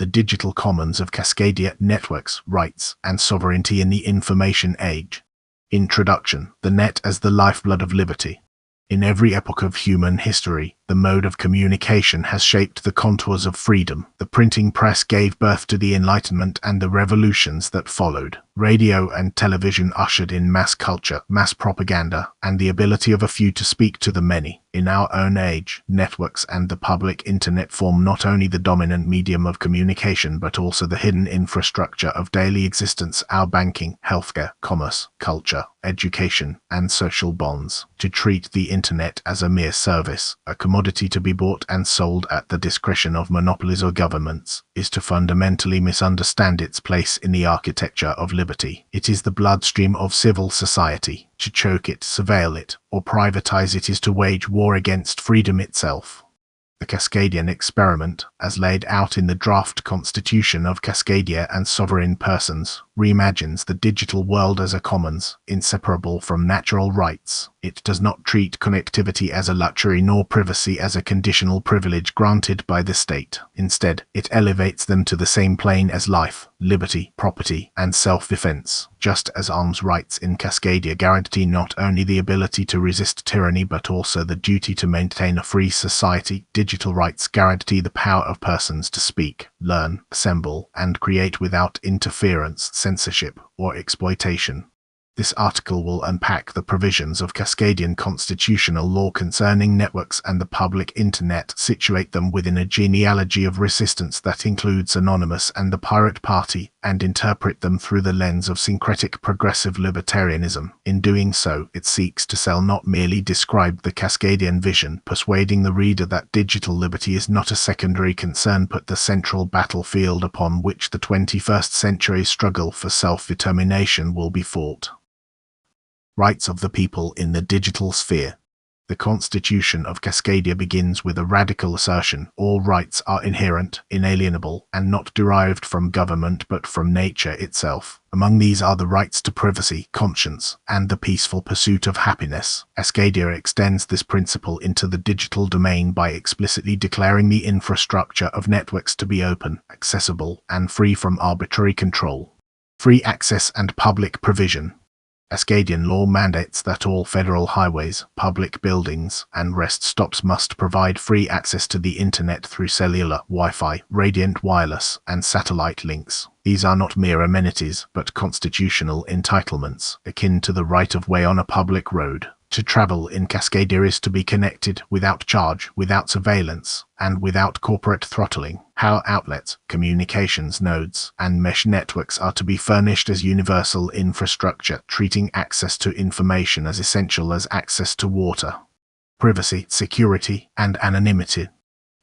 The Digital Commons of Cascadia, Networks, Rights, and Sovereignty in the Information Age. Introduction. The net as the lifeblood of liberty. In every epoch of human history, the mode of communication has shaped the contours of freedom. The printing press gave birth to the Enlightenment and the revolutions that followed. Radio and television ushered in mass culture, mass propaganda, and the ability of a few to speak to the many. In our own age, networks and the public internet form not only the dominant medium of communication but also the hidden infrastructure of daily existence, our banking, healthcare, commerce, culture, education, and social bonds. To treat the internet as a mere service, a commodity to be bought and sold at the discretion of monopolies or governments, is to fundamentally misunderstand its place in the architecture of liberty. It is the bloodstream of civil society. To choke it, surveil it, or privatize it is to wage war against freedom itself. The Cascadian experiment, as laid out in the draft constitution of Cascadia and sovereign persons, reimagines the digital world as a commons, inseparable from natural rights. It does not treat connectivity as a luxury nor privacy as a conditional privilege granted by the state. Instead, it elevates them to the same plane as life, liberty, property, and self-defense. Just as arms rights in Cascadia guarantee not only the ability to resist tyranny but also the duty to maintain a free society, digital rights guarantee the power of persons to speak, learn, assemble, and create without interference, censorship, or exploitation. This article will unpack the provisions of Cascadian constitutional law concerning networks and the public internet, situate them within a genealogy of resistance that includes Anonymous and the Pirate Party, and interpret them through the lens of syncretic progressive libertarianism. In doing so, it seeks to sell, not merely describe, the Cascadian vision, persuading the reader that digital liberty is not a secondary concern but the central battlefield upon which the 21st century struggle for self-determination will be fought. Rights of the people in the digital sphere. The Constitution of Cascadia begins with a radical assertion: all rights are inherent, inalienable, and not derived from government but from nature itself. Among these are the rights to privacy, conscience, and the peaceful pursuit of happiness. Cascadia extends this principle into the digital domain by explicitly declaring the infrastructure of networks to be open, accessible, and free from arbitrary control. Free access and public provision. Cascadian law mandates that all federal highways, public buildings, and rest stops must provide free access to the internet through cellular, Wi-Fi, radiant wireless, and satellite links. These are not mere amenities, but constitutional entitlements, akin to the right of way on a public road. To travel in Cascadia is to be connected without charge, without surveillance, and without corporate throttling. Power outlets, communications nodes, and mesh networks are to be furnished as universal infrastructure, treating access to information as essential as access to water. Privacy, security, and anonymity.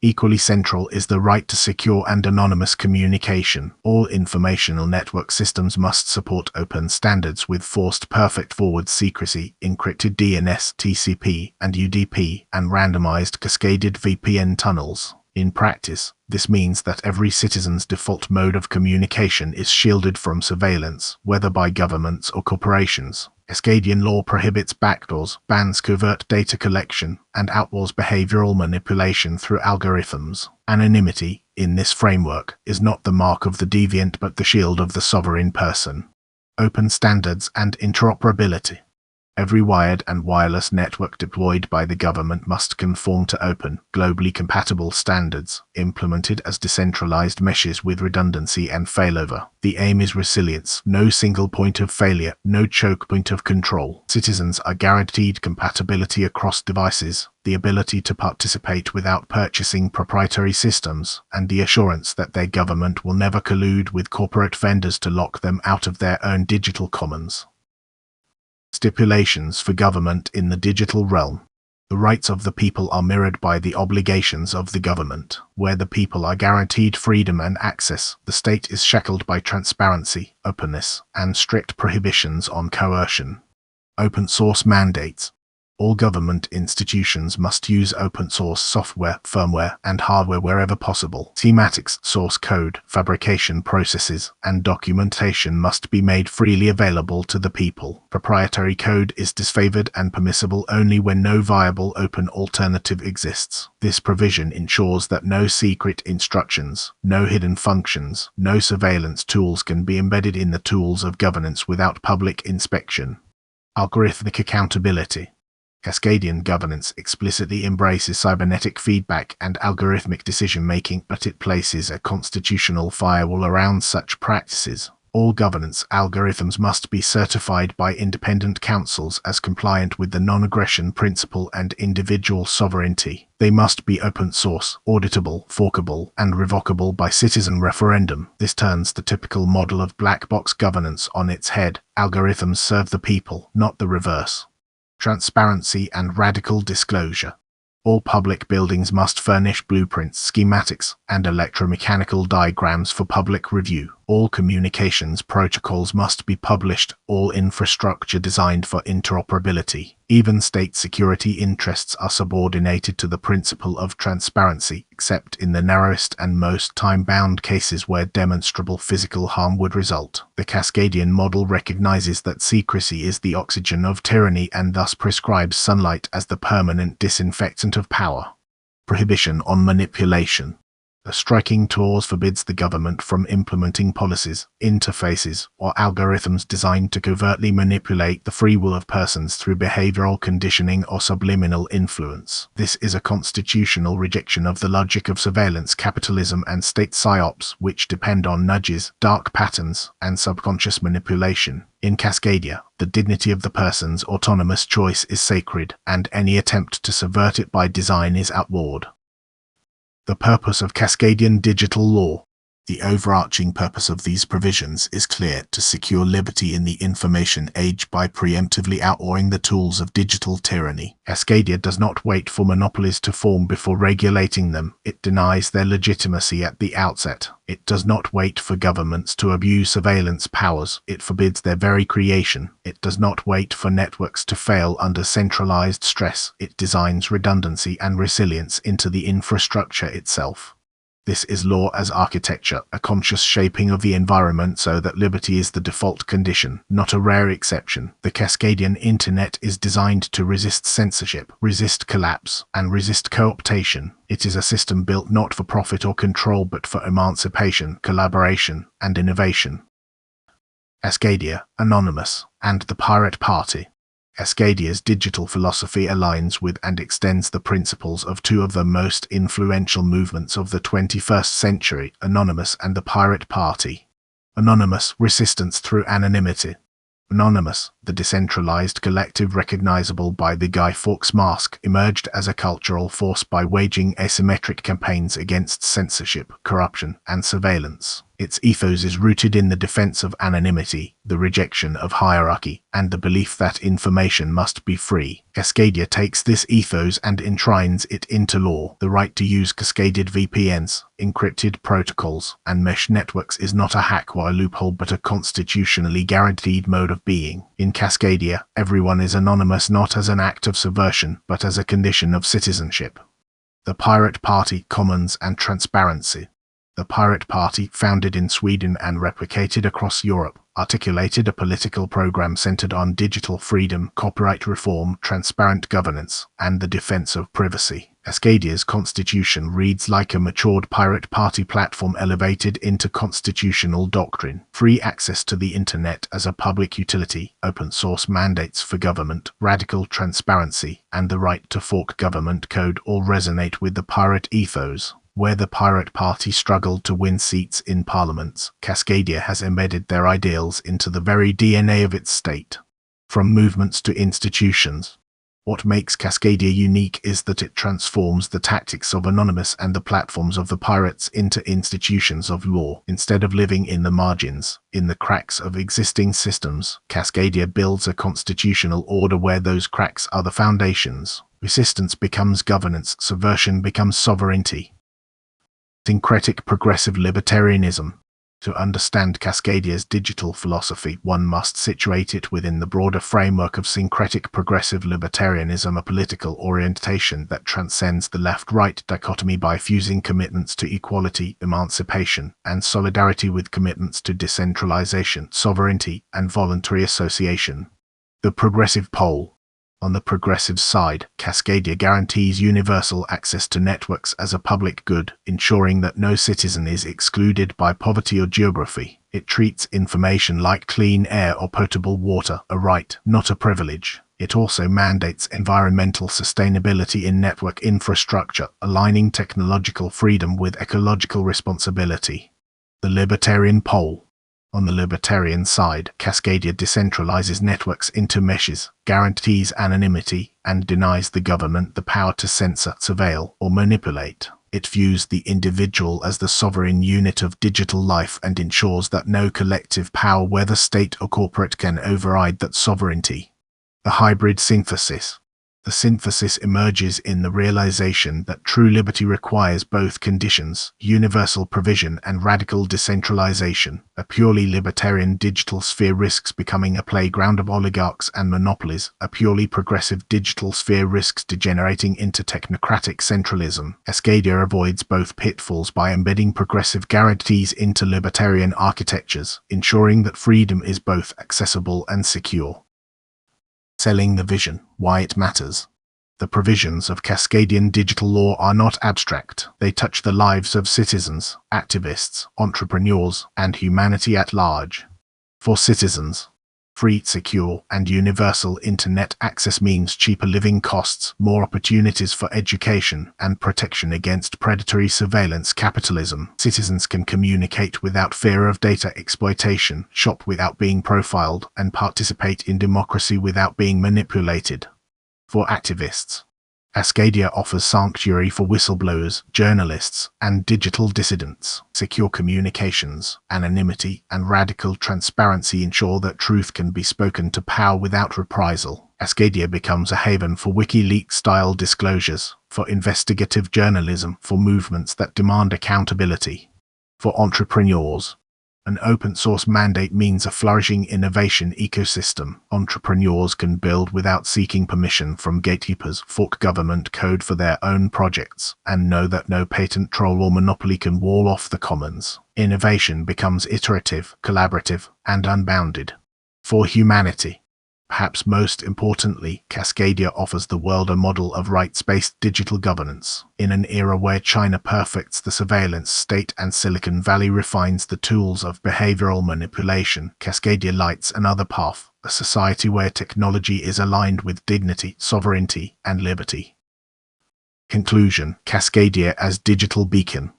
Equally central is the right to secure and anonymous communication. All informational network systems must support open standards with forced perfect forward secrecy, encrypted DNS, TCP, and UDP, and randomized cascaded VPN tunnels. In practice, this means that every citizen's default mode of communication is shielded from surveillance, whether by governments or corporations. Cascadian law prohibits backdoors, bans covert data collection, and outlaws behavioral manipulation through algorithms. Anonymity, in this framework, is not the mark of the deviant but the shield of the sovereign person. Open standards and interoperability. Every wired and wireless network deployed by the government must conform to open, globally compatible standards, implemented as decentralized meshes with redundancy and failover. The aim is resilience, no single point of failure, no choke point of control. Citizens are guaranteed compatibility across devices, the ability to participate without purchasing proprietary systems, and the assurance that their government will never collude with corporate vendors to lock them out of their own digital commons. Stipulations for government in the digital realm. The rights of the people are mirrored by the obligations of the government. Where the people are guaranteed freedom and access, the state is shackled by transparency, openness, and strict prohibitions on coercion. Open source mandates. All government institutions must use open-source software, firmware, and hardware wherever possible. Schematics, source code, fabrication processes, and documentation must be made freely available to the people. Proprietary code is disfavored and permissible only when no viable open alternative exists. This provision ensures that no secret instructions, no hidden functions, no surveillance tools can be embedded in the tools of governance without public inspection. Algorithmic accountability. Cascadian governance explicitly embraces cybernetic feedback and algorithmic decision-making, but it places a constitutional firewall around such practices. All governance algorithms must be certified by independent councils as compliant with the non-aggression principle and individual sovereignty. They must be open source, auditable, forkable, and revocable by citizen referendum. This turns the typical model of black box governance on its head. Algorithms serve the people, not the reverse. Transparency and radical disclosure. All public buildings must furnish blueprints, schematics, and electromechanical diagrams for public review. All communications protocols must be published, all infrastructure designed for interoperability. Even state security interests are subordinated to the principle of transparency, except in the narrowest and most time-bound cases where demonstrable physical harm would result. The Cascadian model recognizes that secrecy is the oxygen of tyranny and thus prescribes sunlight as the permanent disinfectant of power. Prohibition on manipulation. A striking clause forbids the government from implementing policies, interfaces, or algorithms designed to covertly manipulate the free will of persons through behavioral conditioning or subliminal influence. This is a constitutional rejection of the logic of surveillance capitalism and state psyops, which depend on nudges, dark patterns, and subconscious manipulation. In Cascadia, the dignity of the person's autonomous choice is sacred, and any attempt to subvert it by design is outlawed. The purpose of Cascadian digital law. The overarching purpose of these provisions is clear: to secure liberty in the information age by preemptively outlawing the tools of digital tyranny. Cascadia does not wait for monopolies to form before regulating them. It denies their legitimacy at the outset. It does not wait for governments to abuse surveillance powers. It forbids their very creation. It does not wait for networks to fail under centralized stress. It designs redundancy and resilience into the infrastructure itself. This is law as architecture, a conscious shaping of the environment so that liberty is the default condition, not a rare exception. The Cascadian Internet is designed to resist censorship, resist collapse, and resist co-optation. It is a system built not for profit or control but for emancipation, collaboration, and innovation. Cascadia, Anonymous, and the Pirate Party. Cascadia's digital philosophy aligns with and extends the principles of two of the most influential movements of the 21st century, Anonymous and the Pirate Party. Anonymous, resistance through anonymity. Anonymous, the decentralized collective recognizable by the Guy Fawkes mask, emerged as a cultural force by waging asymmetric campaigns against censorship, corruption, and surveillance. Its ethos is rooted in the defense of anonymity, the rejection of hierarchy, and the belief that information must be free. Cascadia takes this ethos and enshrines it into law. The right to use cascaded VPNs, encrypted protocols, and mesh networks is not a hack or a loophole but a constitutionally guaranteed mode of being. In Cascadia, everyone is anonymous not as an act of subversion, but as a condition of citizenship. The Pirate Party, Commons and Transparency. The Pirate Party, founded in Sweden and replicated across Europe, articulated a political program centered on digital freedom, copyright reform, transparent governance, and the defense of privacy. Cascadia's constitution reads like a matured Pirate Party platform elevated into constitutional doctrine. Free access to the internet as a public utility, open source mandates for government, radical transparency, and the right to fork government code all resonate with the pirate ethos. Where the Pirate Party struggled to win seats in parliaments, Cascadia has embedded their ideals into the very DNA of its state. From movements to institutions. What makes Cascadia unique is that it transforms the tactics of Anonymous and the platforms of the pirates into institutions of law. Instead of living in the margins, in the cracks of existing systems, Cascadia builds a constitutional order where those cracks are the foundations. Resistance becomes governance, subversion becomes sovereignty. Syncretic progressive libertarianism. To understand Cascadia's digital philosophy, one must situate it within the broader framework of syncretic progressive libertarianism, a political orientation that transcends the left-right dichotomy by fusing commitments to equality, emancipation, and solidarity with commitments to decentralization, sovereignty, and voluntary association. The progressive pole. On the progressive side, Cascadia guarantees universal access to networks as a public good, ensuring that no citizen is excluded by poverty or geography. It treats information like clean air or potable water a right, not a privilege. It also mandates environmental sustainability in network infrastructure, aligning technological freedom with ecological responsibility. The libertarian pole. On the libertarian side, Cascadia decentralizes networks into meshes, guarantees anonymity, and denies the government the power to censor, surveil, or manipulate. It views the individual as the sovereign unit of digital life and ensures that no collective power, whether state or corporate, can override that sovereignty. The hybrid synthesis. The synthesis emerges in the realization that true liberty requires both conditions, universal provision and radical decentralization. A purely libertarian digital sphere risks becoming a playground of oligarchs and monopolies. A purely progressive digital sphere risks degenerating into technocratic centralism. Cascadia avoids both pitfalls by embedding progressive guarantees into libertarian architectures, ensuring that freedom is both accessible and secure. Selling the vision, why it matters. The provisions of Cascadian digital law are not abstract. They touch the lives of citizens, activists, entrepreneurs, and humanity at large. For citizens, free, secure, and universal internet access means cheaper living costs, more opportunities for education, and protection against predatory surveillance capitalism. Citizens can communicate without fear of data exploitation, shop without being profiled, and participate in democracy without being manipulated. For activists, Cascadia offers sanctuary for whistleblowers, journalists, and digital dissidents. Secure communications, anonymity, and radical transparency ensure that truth can be spoken to power without reprisal. Cascadia becomes a haven for WikiLeaks-style disclosures, for investigative journalism, for movements that demand accountability. For entrepreneurs, an open-source mandate means a flourishing innovation ecosystem. Entrepreneurs can build without seeking permission from gatekeepers, fork government code for their own projects, and know that no patent troll or monopoly can wall off the commons. Innovation becomes iterative, collaborative, and unbounded. For humanity, perhaps most importantly, Cascadia offers the world a model of rights-based digital governance. In an era where China perfects the surveillance state and Silicon Valley refines the tools of behavioral manipulation, Cascadia lights another path, a society where technology is aligned with dignity, sovereignty, and liberty. Conclusion: Cascadia as digital beacon.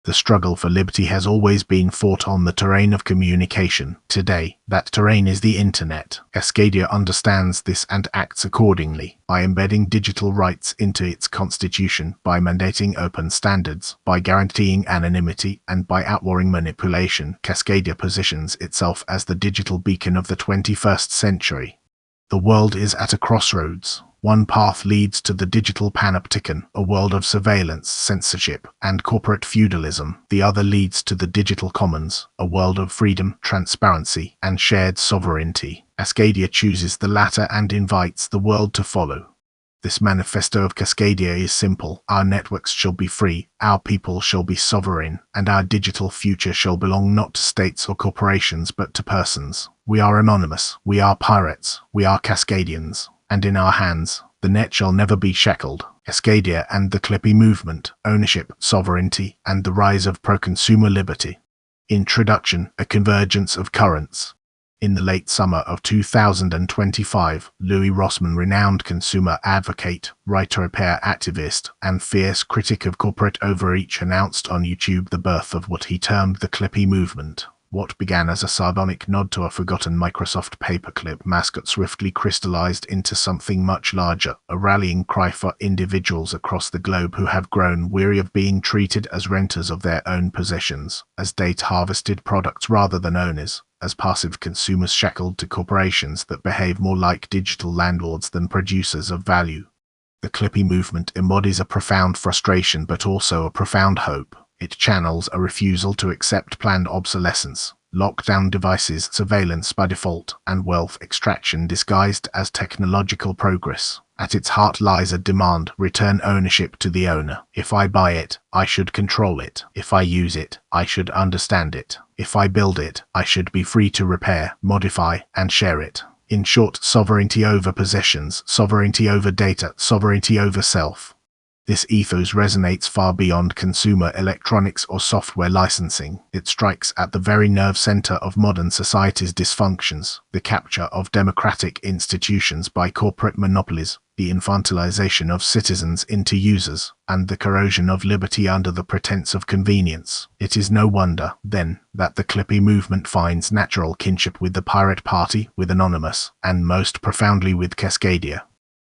The struggle for liberty has always been fought on the terrain of communication. Today, that terrain is the internet. Cascadia understands this and acts accordingly, by embedding digital rights into its constitution, by mandating open standards, by guaranteeing anonymity, and by outlawing manipulation. Cascadia positions itself as the digital beacon of the 21st century. The world is at a crossroads. One path leads to the digital panopticon, a world of surveillance, censorship, and corporate feudalism. The other leads to the digital commons, a world of freedom, transparency, and shared sovereignty. Cascadia chooses the latter and invites the world to follow. This manifesto of Cascadia is simple. Our networks shall be free, our people shall be sovereign, and our digital future shall belong not to states or corporations but to persons. We are anonymous, we are pirates, we are Cascadians. And in our hands, the net shall never be shackled. Cascadia and the clippy movement, ownership, sovereignty, and the rise of pro-consumer liberty. Introduction: a convergence of currents. In the late summer of 2025, Louis Rossmann, renowned consumer advocate, right-to-repair activist, and fierce critic of corporate overreach, announced on YouTube the birth of what he termed the clippy movement. What began as a sardonic nod to a forgotten Microsoft paperclip mascot swiftly crystallized into something much larger, a rallying cry for individuals across the globe who have grown weary of being treated as renters of their own possessions, as data-harvested products rather than owners, as passive consumers shackled to corporations that behave more like digital landlords than producers of value. The clippy movement embodies a profound frustration but also a profound hope. It channels a refusal to accept planned obsolescence, lockdown devices, surveillance by default, and wealth extraction disguised as technological progress. At its heart lies a demand: return ownership to the owner. If I buy it, I should control it. If I use it, I should understand it. If I build it, I should be free to repair, modify, and share it. In short, sovereignty over possessions, sovereignty over data, sovereignty over self. This ethos resonates far beyond consumer electronics or software licensing. It strikes at the very nerve center of modern society's dysfunctions: the capture of democratic institutions by corporate monopolies, the infantilization of citizens into users, and the corrosion of liberty under the pretense of convenience. It is no wonder, then, that the clippy movement finds natural kinship with the Pirate Party, with Anonymous, and most profoundly with Cascadia.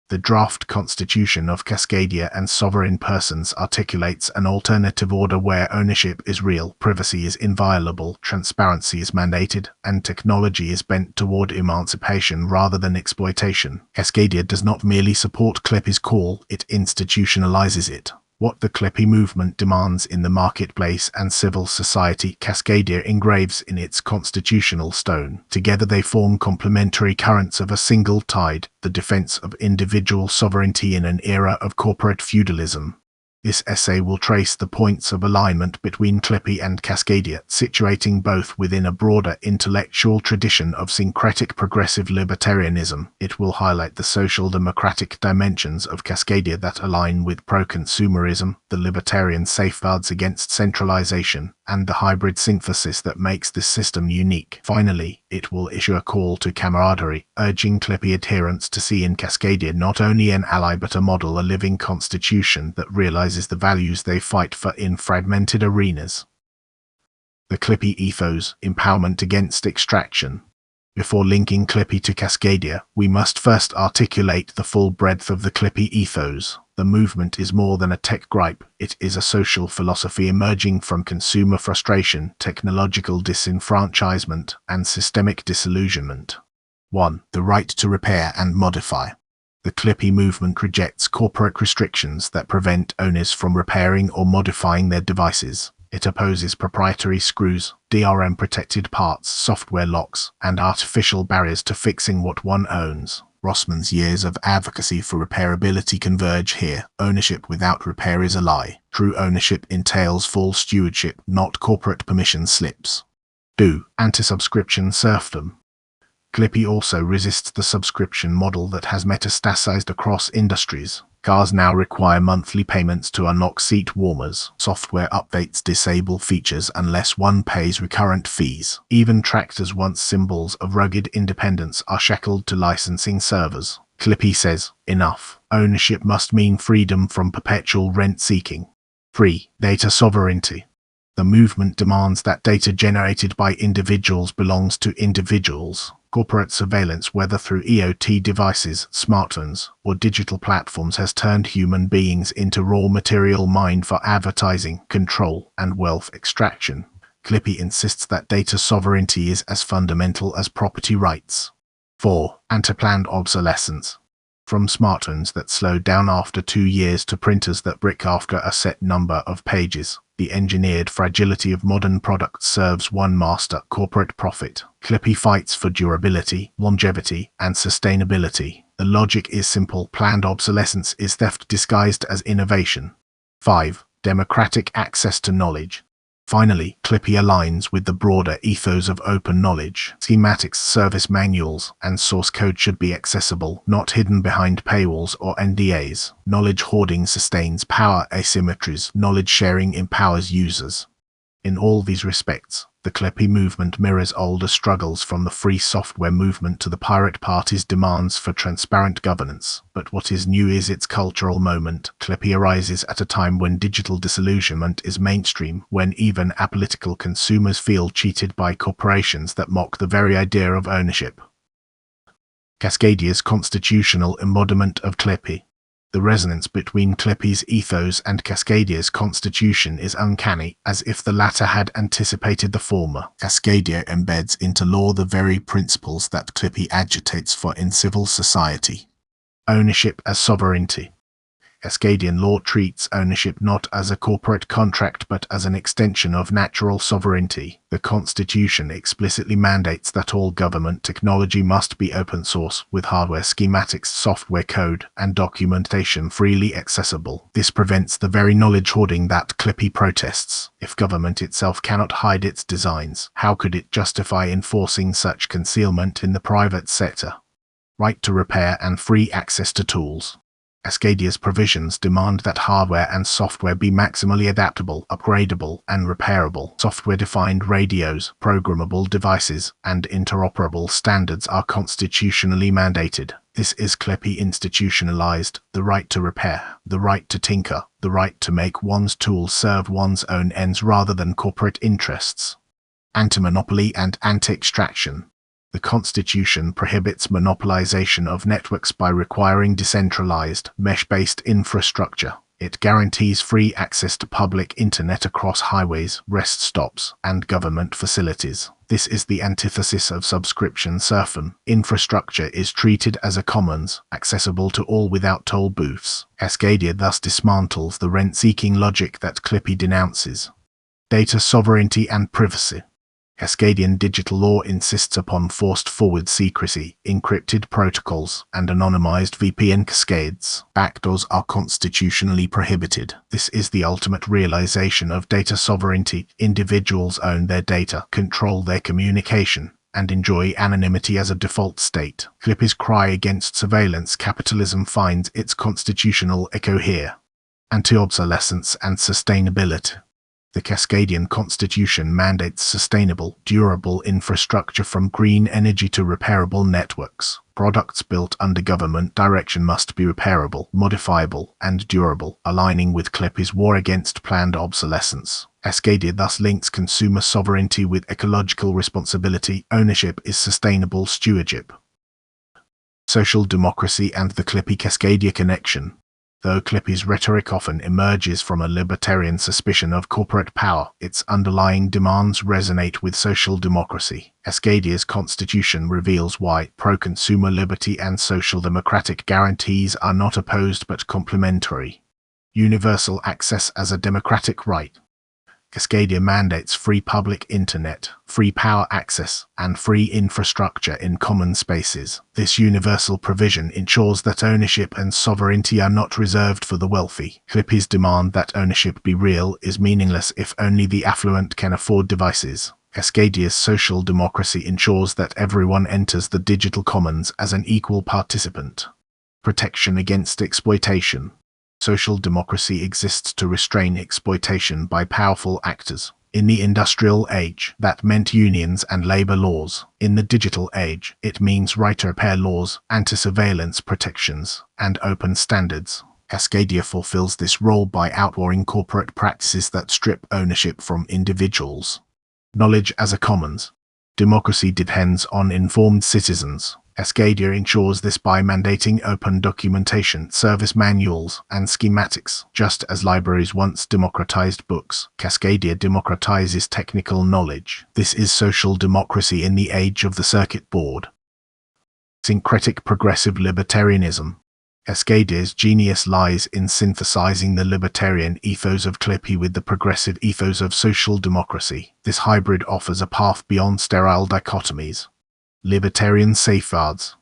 The draft constitution of Cascadia and sovereign persons articulates an alternative order where ownership is real, privacy is inviolable, transparency is mandated, and technology is bent toward emancipation rather than exploitation. Cascadia does not merely support Clippy's call, it institutionalizes it. What the clippy movement demands in the marketplace and civil society, Cascadia engraves in its constitutional stone. Together they form complementary currents of a single tide: the defense of individual sovereignty in an era of corporate feudalism. This essay will trace the points of alignment between Clippy and Cascadia, situating both within a broader intellectual tradition of syncretic progressive libertarianism. It will highlight the social democratic dimensions of Cascadia that align with pro-consumerism, the libertarian safeguards against centralization, and the hybrid synthesis that makes this system unique. Finally, it will issue a call to camaraderie, urging Clippy adherents to see in Cascadia not only an ally but a model, a living constitution that realizes the values they fight for in fragmented arenas. The Clippy ethos: empowerment against extraction. Before linking Clippy to Cascadia, we must first articulate the full breadth of the Clippy ethos. The movement is more than a tech gripe, it is a social philosophy emerging from consumer frustration, technological disenfranchisement, and systemic disillusionment. 1. The right to repair and modify. The Clippy movement rejects corporate restrictions that prevent owners from repairing or modifying their devices. It opposes proprietary screws, DRM-protected parts, software locks, and artificial barriers to fixing what one owns. Rossmann's years of advocacy for repairability converge here. Ownership without repair is a lie. True ownership entails full stewardship, not corporate permission slips. 2. Anti-subscription serfdom. Clippy also resists the subscription model that has metastasized across industries. Cars now require monthly payments to unlock seat warmers. Software updates disable features unless one pays recurrent fees. Even tractors, once symbols of rugged independence, are shackled to licensing servers. Clippy says, enough. Ownership must mean freedom from perpetual rent-seeking. 3. Data sovereignty. The movement demands that data generated by individuals belongs to individuals. Corporate surveillance, whether through IoT devices, smartphones, or digital platforms, has turned human beings into raw material mined for advertising, control, and wealth extraction. Clippy insists that data sovereignty is as fundamental as property rights. 4. Anti-planned obsolescence. From smartphones that slow down after 2 years to printers that brick after a set number of pages, the engineered fragility of modern products serves one master: corporate profit. Clippy fights for durability, longevity, and sustainability. The logic is simple: planned obsolescence is theft disguised as innovation. 5. Democratic access to knowledge. Finally, Clippy aligns with the broader ethos of open knowledge. Schematics, service manuals, and source code should be accessible, not hidden behind paywalls or NDAs. Knowledge hoarding sustains power asymmetries. Knowledge sharing empowers users. In all these respects, the Clippy movement mirrors older struggles, from the free software movement to the Pirate Party's demands for transparent governance. But what is new is its cultural moment. Clippy arises at a time when digital disillusionment is mainstream, when even apolitical consumers feel cheated by corporations that mock the very idea of ownership. Cascadia's constitutional embodiment of Clippy. The resonance between Clippy's ethos and Cascadia's constitution is uncanny, as if the latter had anticipated the former. Cascadia embeds into law the very principles that Clippy agitates for in civil society. Ownership as sovereignty. Cascadian law treats ownership not as a corporate contract but as an extension of natural sovereignty. The Constitution explicitly mandates that all government technology must be open source, with hardware schematics, software code, and documentation freely accessible. This prevents the very knowledge hoarding that Clippy protests. If government itself cannot hide its designs, how could it justify enforcing such concealment in the private sector? Right to repair and free access to tools. Cascadia's provisions demand that hardware and software be maximally adaptable, upgradable, and repairable. Software-defined radios, programmable devices, and interoperable standards are constitutionally mandated. This is Clippy institutionalized: the right to repair, the right to tinker, the right to make one's tools serve one's own ends rather than corporate interests. Anti-monopoly and anti-extraction. The Constitution prohibits monopolization of networks by requiring decentralized, mesh-based infrastructure. It guarantees free access to public internet across highways, rest stops, and government facilities. This is the antithesis of subscription serfdom. Infrastructure is treated as a commons, accessible to all without toll booths. Cascadia thus dismantles the rent-seeking logic that Clippy denounces. Data sovereignty and privacy. Cascadian digital law insists upon forced forward secrecy, encrypted protocols, and anonymized VPN cascades. Backdoors are constitutionally prohibited. This is the ultimate realization of data sovereignty. Individuals own their data, control their communication, and enjoy anonymity as a default state. Clippy's cry against surveillance capitalism finds its constitutional echo here. Anti-obsolescence and sustainability. The Cascadian Constitution mandates sustainable, durable infrastructure from green energy to repairable networks. Products built under government direction must be repairable, modifiable, and durable, aligning with Clippy's war against planned obsolescence. Cascadia thus links consumer sovereignty with ecological responsibility. Ownership is sustainable stewardship. Social democracy and the Clippy-Cascadia connection. Though Clippy's rhetoric often emerges from a libertarian suspicion of corporate power, its underlying demands resonate with social democracy. Cascadia's constitution reveals why pro-consumer liberty and social democratic guarantees are not opposed but complementary. Universal access as a democratic right. Cascadia mandates free public internet, free power access, and free infrastructure in common spaces. This universal provision ensures that ownership and sovereignty are not reserved for the wealthy. Clippy's demand that ownership be real is meaningless if only the affluent can afford devices. Cascadia's social democracy ensures that everyone enters the digital commons as an equal participant. Protection against exploitation. Social democracy exists to restrain exploitation by powerful actors. In the industrial age, that meant unions and labor laws. In the digital age, it means right to repair laws, anti-surveillance protections, and open standards. Cascadia fulfills this role by outlawing corporate practices that strip ownership from individuals. Knowledge as a commons. Democracy depends on informed citizens. Cascadia ensures this by mandating open documentation, service manuals, and schematics. Just as libraries once democratized books, Cascadia democratizes technical knowledge. This is social democracy in the age of the circuit board. Syncretic progressive libertarianism. Cascadia's genius lies in synthesizing the libertarian ethos of Clippy with the progressive ethos of social democracy. This hybrid offers a path beyond sterile dichotomies. Libertarian safeguards.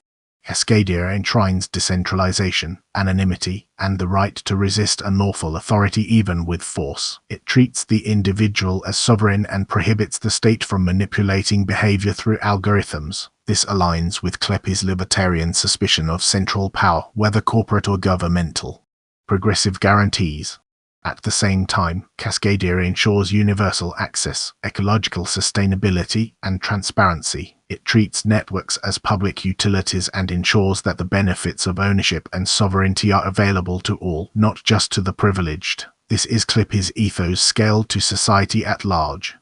Cascadia enshrines decentralization, anonymity, and the right to resist unlawful authority even with force. It treats the individual as sovereign and prohibits the state from manipulating behavior through algorithms. This aligns with Clippy's libertarian suspicion of central power, whether corporate or governmental. Progressive guarantees. At the same time, Cascadia ensures universal access, ecological sustainability, and transparency. It treats networks as public utilities and ensures that the benefits of ownership and sovereignty are available to all, not just to the privileged. This is Clippy's ethos scaled to society at large.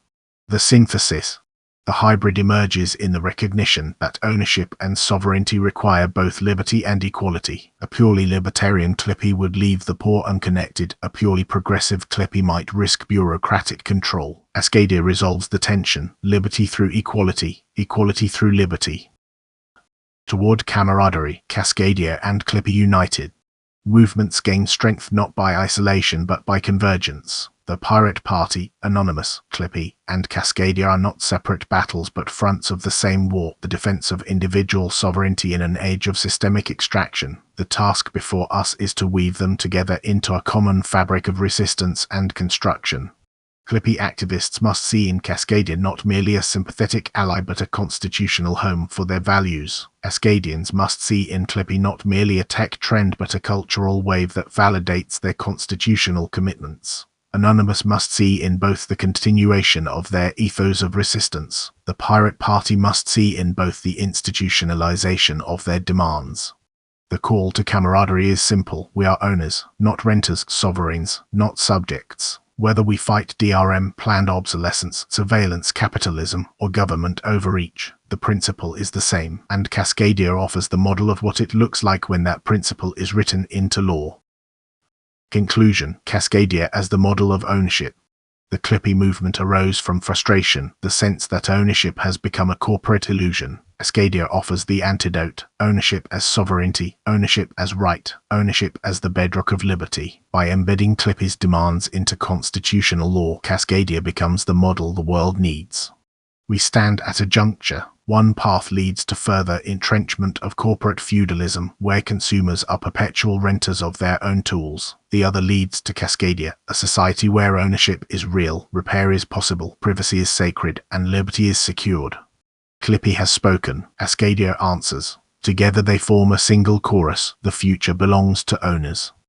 The synthesis. The hybrid emerges in the recognition that ownership and sovereignty require both liberty and equality. A purely libertarian Clippy would leave the poor unconnected. A purely progressive Clippy might risk bureaucratic control. Cascadia resolves the tension: liberty through equality, equality through liberty. Toward camaraderie, Cascadia and Clippy united. Movements gain strength not by isolation but by convergence. The Pirate Party, Anonymous, Clippy, and Cascadia are not separate battles but fronts of the same war, the defense of individual sovereignty in an age of systemic extraction. The task before us is to weave them together into a common fabric of resistance and construction. Clippy activists must see in Cascadia not merely a sympathetic ally but a constitutional home for their values. Cascadians must see in Clippy not merely a tech trend but a cultural wave that validates their constitutional commitments. Anonymous must see in both the continuation of their ethos of resistance. The Pirate Party must see in both the institutionalization of their demands. The call to camaraderie is simple. We are owners, not renters, sovereigns, not subjects. Whether we fight DRM, planned obsolescence, surveillance capitalism, or government overreach, the principle is the same, and Cascadia offers the model of what it looks like when that principle is written into law. Conclusion: Cascadia as the model of ownership. The Clippy movement arose from frustration, the sense that ownership has become a corporate illusion. Cascadia offers the antidote: ownership as sovereignty, ownership as right, ownership as the bedrock of liberty. By embedding Clippy's demands into constitutional law, Cascadia becomes the model the world needs. We stand at a juncture. One path leads to further entrenchment of corporate feudalism, where consumers are perpetual renters of their own tools. The other leads to Cascadia, a society where ownership is real, repair is possible, privacy is sacred, and liberty is secured. Clippy has spoken. Cascadia answers. Together they form a single chorus. The future belongs to owners.